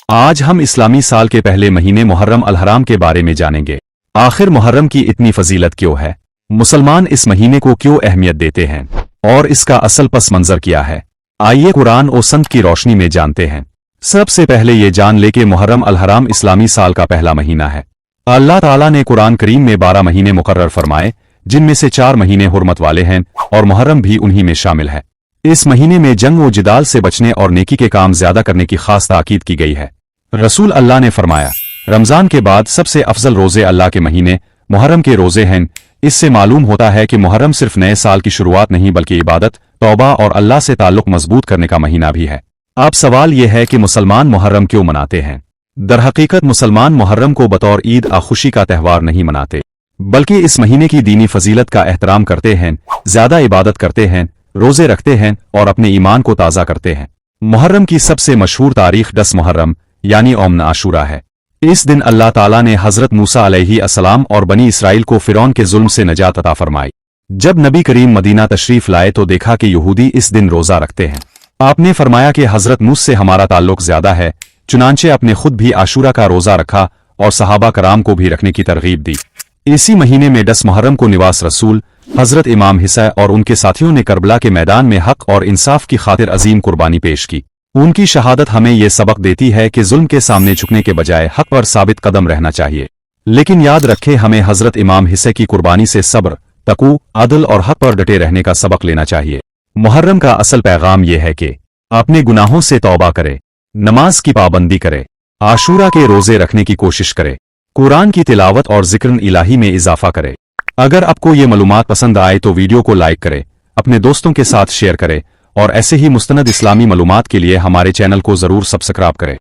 آج ہم اسلامی سال کے پہلے مہینے محرم الحرام کے بارے میں جانیں گے۔ آخر محرم کی اتنی فضیلت کیوں ہے؟ مسلمان اس مہینے کو کیوں اہمیت دیتے ہیں اور اس کا اصل پس منظر کیا ہے؟ آئیے قرآن و سنت کی روشنی میں جانتے ہیں۔ سب سے پہلے یہ جان لے کہ محرم الحرام اسلامی سال کا پہلا مہینہ ہے۔ اللہ تعالیٰ نے قرآن کریم میں 12 مہینے مقرر فرمائے، جن میں سے 4 مہینے حرمت والے ہیں اور محرم بھی انہی میں شامل ہے۔ اس مہینے میں جنگ و جدال سے بچنے اور نیکی کے کام زیادہ کرنے کی خاص تاکید کی گئی ہے۔ رسول اللہ نے فرمایا، رمضان کے بعد سب سے افضل روزے اللہ کے مہینے محرم کے روزے ہیں۔ اس سے معلوم ہوتا ہے کہ محرم صرف نئے سال کی شروعات نہیں بلکہ عبادت، توبہ اور اللہ سے تعلق مضبوط کرنے کا مہینہ بھی ہے۔ اب سوال یہ ہے کہ مسلمان محرم کیوں مناتے ہیں؟ درحقیقت مسلمان محرم کو بطور عید خوشی کا تہوار نہیں مناتے، بلکہ اس مہینے کی دینی فضیلت کا احترام کرتے ہیں، زیادہ عبادت کرتے ہیں، روزے رکھتے ہیں اور اپنے ایمان کو تازہ کرتے ہیں۔ محرم کی سب سے مشہور تاریخ 10 محرم یعنی یوم عاشورہ ہے۔ اس دن اللہ تعالیٰ نے حضرت موسیٰ علیہ السلام اور بنی اسرائیل کو فرعون کے ظلم سے نجات عطا فرمائی۔ جب نبی کریم مدینہ تشریف لائے تو دیکھا کہ یہودی اس دن روزہ رکھتے ہیں۔ آپ نے فرمایا کہ حضرت موسیٰ سے ہمارا تعلق زیادہ ہے، چنانچہ اپنے خود بھی عاشورہ کا روزہ رکھا اور صحابہ کرام کو بھی رکھنے کی ترغیب دی۔ اسی مہینے میں 10 محرم کو نواس رسول حضرت امام حسین اور ان کے ساتھیوں نے کربلا کے میدان میں حق اور انصاف کی خاطر عظیم قربانی پیش کی۔ ان کی شہادت ہمیں یہ سبق دیتی ہے کہ ظلم کے سامنے جھکنے کے بجائے حق پر ثابت قدم رہنا چاہیے۔ لیکن یاد رکھے ہمیں حضرت امام حسین کی قربانی سے صبر، تقوی، عدل اور حق پر ڈٹے رہنے کا سبق لینا چاہیے۔ محرم کا اصل پیغام یہ ہے کہ اپنے گناہوں سے توبہ کرے، نماز کی پابندی کرے، عاشورہ کے روزے رکھنے کی کوشش کرے، قرآن کی تلاوت اور ذکر الہی میں اضافہ کرے۔ اگر آپ کو یہ معلومات پسند آئے تو ویڈیو کو لائک کرے، اپنے دوستوں کے ساتھ شیئر کرے اور ایسے ہی مستند اسلامی معلومات کے لیے ہمارے چینل کو ضرور سبسکرائب کرے۔